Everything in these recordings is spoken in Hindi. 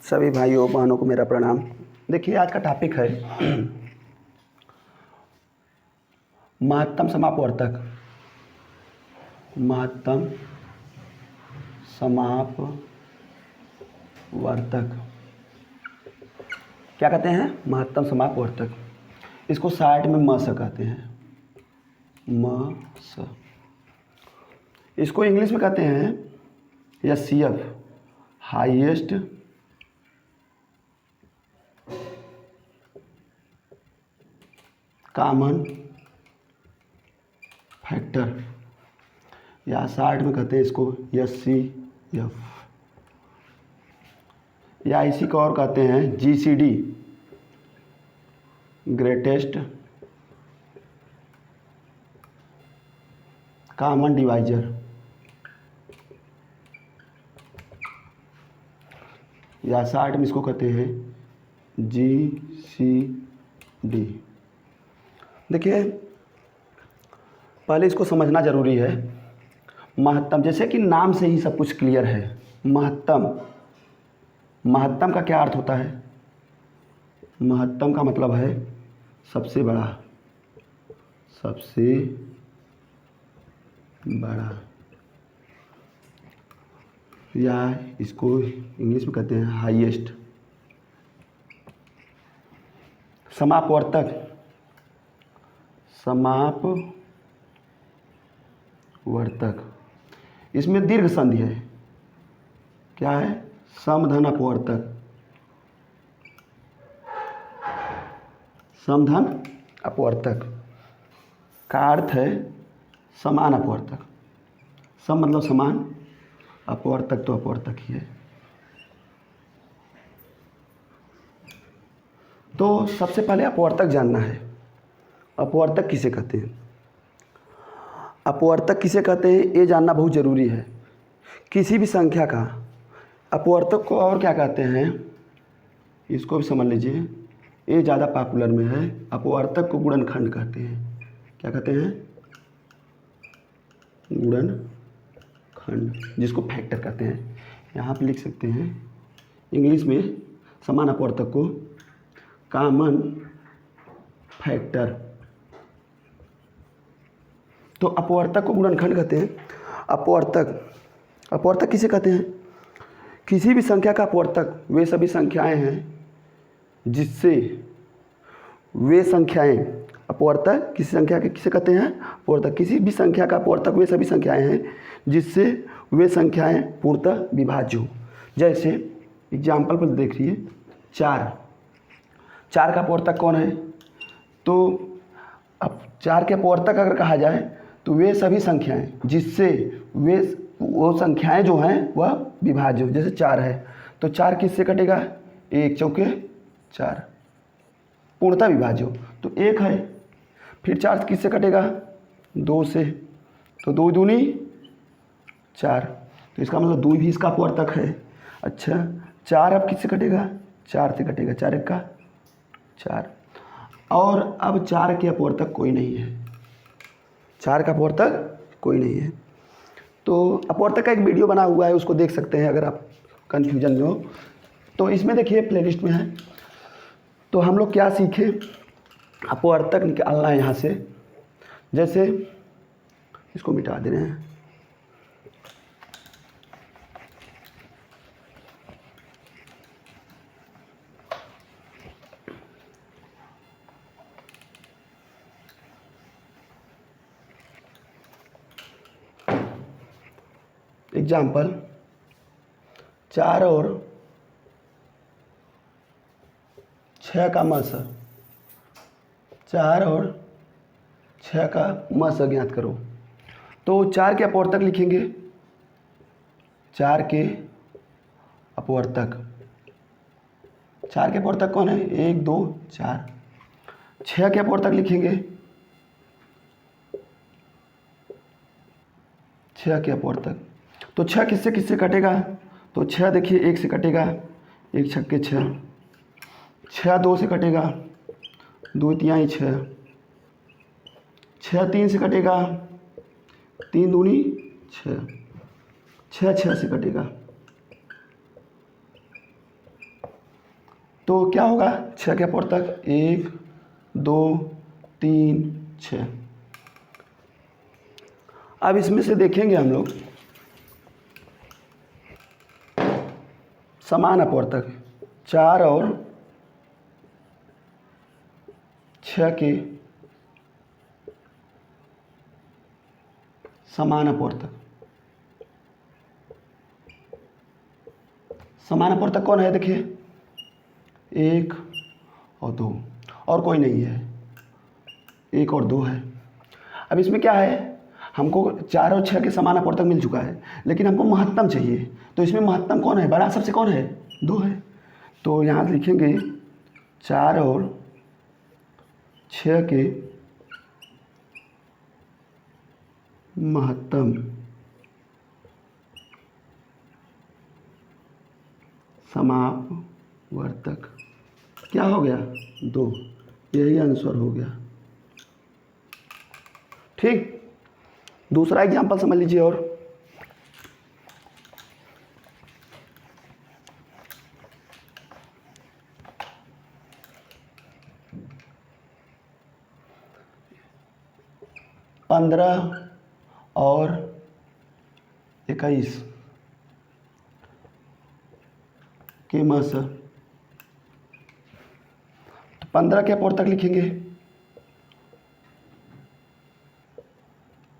सभी भाइयों बहनों को मेरा प्रणाम। देखिए आज का टॉपिक है महत्तम समापवर्तक। महत्तम समापवर्तक क्या कहते हैं? महत्तम समापवर्तक। इसको शार्ट में म स कहते हैं, म स। इसको इंग्लिश में कहते हैं HCF, हाईएस्ट कॉमन फैक्टर, या शार्ट में कहते हैं इसको HCF, या इसी को और कहते हैं GCD, ग्रेटेस्ट कॉमन डिवाइजर, या शार्ट में इसको कहते हैं GCD। देखिए पहले इसको समझना ज़रूरी है। महत्तम, जैसे कि नाम से ही सब कुछ क्लियर है। महत्तम, महत्तम का क्या अर्थ होता है? महत्तम का मतलब है सबसे बड़ा, सबसे बड़ा, या इसको इंग्लिश में कहते हैं हाईएस्ट। समापवर्तक, समापवर्तक, इसमें दीर्घ संधि है। क्या है? समधन अपवर्तक, समधन अपवर्तक का अर्थ है समान अपवर्तक। सम मतलब समान, अपवर्तक तो अपवर्तक ही है। तो सबसे पहले अपवर्तक जानना है। अपवर्तक किसे कहते हैं? अपवर्तक किसे कहते हैं ये जानना बहुत ज़रूरी है। किसी भी संख्या का अपवर्तक को और क्या कहते हैं, इसको भी समझ लीजिए। ये ज़्यादा पॉपुलर में है। अपवर्तक को गुणनखंड कहते हैं। क्या कहते हैं? गुणनखंड, जिसको फैक्टर कहते हैं। यहाँ पे लिख सकते हैं इंग्लिश में समान अपवर्तक को कॉमन फैक्टर। तो अपवर्तक को गुणनखंड कहते हैं। अपवर्तक, अपवर्तक किसे कहते हैं? किसी भी संख्या का अपवर्तक वे सभी संख्याएं हैं जिससे, वे संख्याएं, अपवर्तक किसी संख्या के किसे कहते हैं? अपवर्तक। किसी भी संख्या का अपवर्तक वे सभी संख्याएं हैं जिससे वे संख्याएं पूर्णतः विभाज्य हो। जैसे एग्जाम्पल पर देखिए, 4 का अपवर्तक कौन है? तो अब 4 के अपवर्तक अगर कहा जाए तो वे सभी संख्याएं जिससे वो संख्याएं जो हैं वह विभाज्य हो। जैसे 4 है तो 4 किससे कटेगा? 1 चौके 4, पूर्णतः विभाज्य हो तो 1 है। फिर 4 किससे कटेगा? 2 से, तो 2 दूनी 4, तो इसका मतलब 2 भी इसका अपवर्तक है। अच्छा, 4 अब किससे कटेगा? 4 से कटेगा, 4 1 का 4। और अब 4 के अपवर्तक कोई नहीं है। 4 का अपवर्तक कोई नहीं है। तो अपवर्तक का एक वीडियो बना हुआ है, उसको देख सकते हैं अगर आप कन्फ्यूजन में हो। तो इसमें देखिए प्लेलिस्ट में है। तो हम लोग क्या सीखे? अपवर्तक निकालना है यहाँ से। जैसे इसको मिटा दे रहे हैं। एग्जाम्पल, 4 और 6 का मस, 4 और 6 का मस ज्ञात करो। तो 4 के अपवर्तक लिखेंगे। 4 के अपवर्तक, 4 के अपवर्तक कौन है? 1 2 4। 6 के अपवर्तक लिखेंगे। 6 के अपवर्तक, तो 6 किससे किससे कटेगा? तो 6 देखिए 1 से कटेगा, 1 छक्के 6, 6 2 से कटेगा, 2 तिहाई 6, 6 3 से कटेगा, 3 दूनी 6, 6 6 से कटेगा, तो क्या होगा, 6 के अपवर्तक 1 2 3 6। अब इसमें से देखेंगे हम लोग समान अपवर्तक 4 और 6 के समान अपवर्तक। समान अपवर्तक कौन है, देखिए 1 और 2 और कोई नहीं है, 1 और 2 है। अब इसमें क्या है, हमको 4 और 6 के समान अपवर्तक मिल चुका है, लेकिन हमको महत्तम चाहिए। तो इसमें महत्तम कौन है, बड़ा सबसे कौन है, 2 है। तो यहाँ लिखेंगे 4 और 6 के महत्तम समापवर्तक क्या हो गया, 2। यही आंसर हो गया। ठीक, दूसरा एग्जाम्पल समझ लीजिए। और पंद्रह और 21 के मास, तो 15 के अपवर्तक लिखेंगे,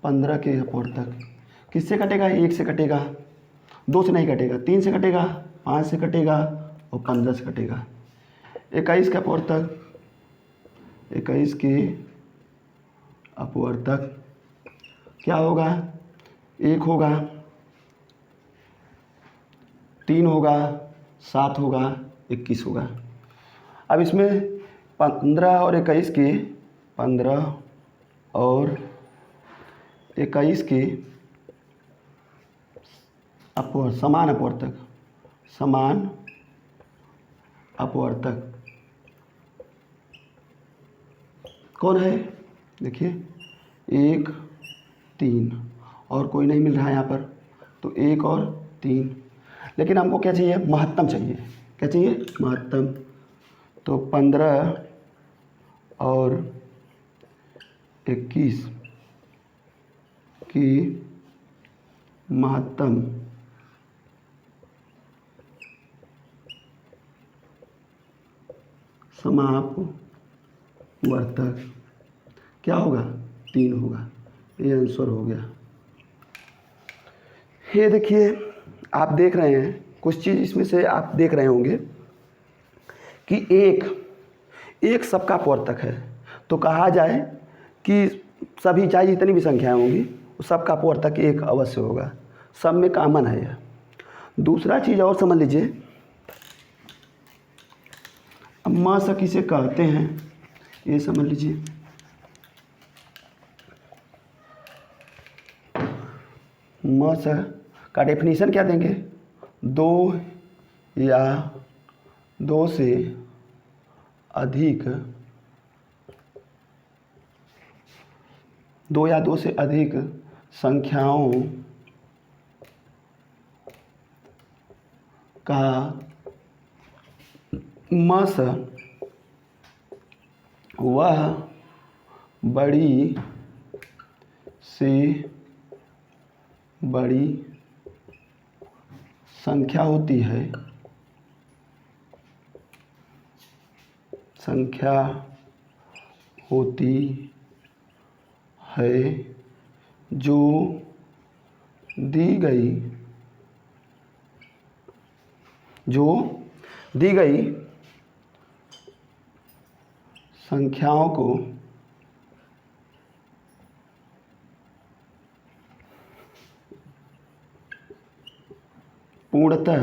15 के अपवर्तक किससे कटेगा, 1 से कटेगा, 2 से नहीं कटेगा, 3 से कटेगा, 5 से कटेगा और 15 से कटेगा। 21 के अपवर्तक, 21 के अपवर्तक क्या होगा, 1 होगा, 3 होगा, 7 होगा, 21 होगा। अब इसमें 15 और 21 के 15 और 21 के समान अपवर्तक, समान अपवर्तक कौन है, देखिए 1 3 और कोई नहीं मिल रहा है यहाँ पर, तो 1 और 3। लेकिन हमको क्या चाहिए, महत्तम चाहिए। क्या चाहिए, महत्तम। तो 15 और 21 की महत्तम समापवर्तक क्या होगा, 3 होगा। ये आंसर हो गया। ये देखिए, आप देख रहे हैं कुछ चीज़ इसमें से आप देख रहे होंगे कि एक सबका अपवर्तक है, तो कहा जाए कि सभी चाहे जितनी भी संख्याएं होंगी सबका अपवर्तक 1 अवश्य होगा, सब में कॉमन है यह। दूसरा चीज़ और समझ लीजिए, अब म स किसे कहते हैं ये समझ लीजिए। म स का डेफिनेशन क्या देंगे, 2 या 2 से अधिक, 2 या 2 से अधिक संख्याओं का म स वह बड़ी से बड़ी संख्या होती है, जो दी गई संख्याओं को पूर्णतः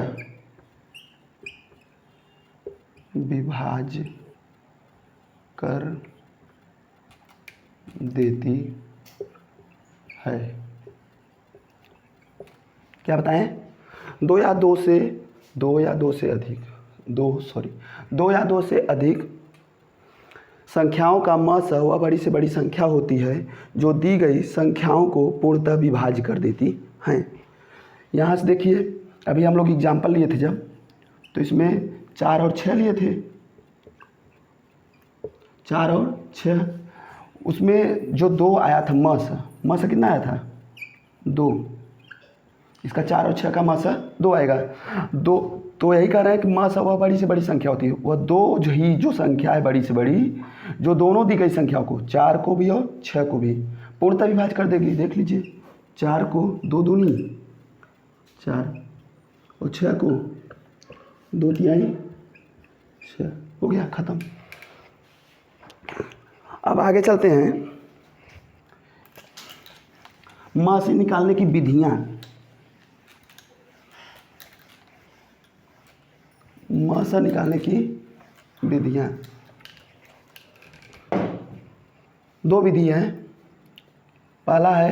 विभाज्य कर देती है। क्या बताएं, 2 या 2 से अधिक संख्याओं का म स वह बड़ी से बड़ी संख्या होती है जो दी गई संख्याओं को पूर्णतः विभाज्य कर देती हैं। यहाँ से देखिए, अभी हम लोग एग्जाम्पल लिए थे जब, तो इसमें 4 और 6 लिए थे, 4 और 6, उसमें जो 2 आया था म सा कितना आया था 2, इसका 4 और 6 का म सा 2 आएगा। 2 तो यही कह रहे हैं कि म सा वह बड़ी से बड़ी संख्या होती है, वह 2 जो संख्या है बड़ी से बड़ी, जो दोनों दी गई संख्याओं को 4 को भी और 6 को भी पूर्णतः विभाज्य कर देगी। देख लीजिए 4 को 2 दूनी 4 और 6 को 2 तिहाई 6, हो गया ख़त्म। अब आगे चलते हैं, म से निकालने की विधियाँ। म से निकालने की विधियाँ 2 विधि हैं। पहला है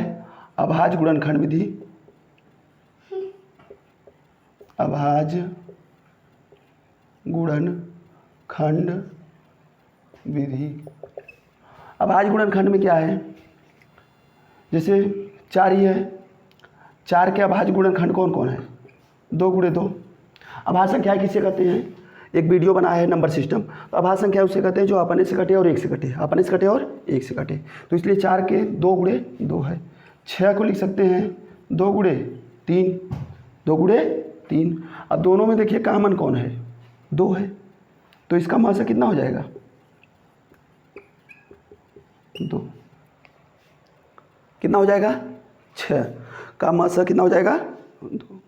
अभाज्य गुणनखंड विधि, अभाज्य गुणनखंड विधि। अभाज्य गुणनखंड में क्या है, जैसे 4 ही है, 4 के अभाज्य गुणनखंड कौन कौन है, 2 गुणे 2। अभाज्य संख्या किसे कहते हैं, एक वीडियो बना है नंबर सिस्टम, तो अभाज्य संख्या उसे कहते हैं जो अपने से कटे और एक से कटे, अपने से कटे और एक से कटे। तो इसलिए 4 के 2 गुणे 2 है। 6 को लिख सकते हैं 2 गुणे 3, 2 गुणे 3। अब दोनों में देखिए कॉमन कौन है, 2 है, तो इसका म से कितना हो जाएगा 2, कितना हो जाएगा 6 का म से कितना हो जाएगा 2।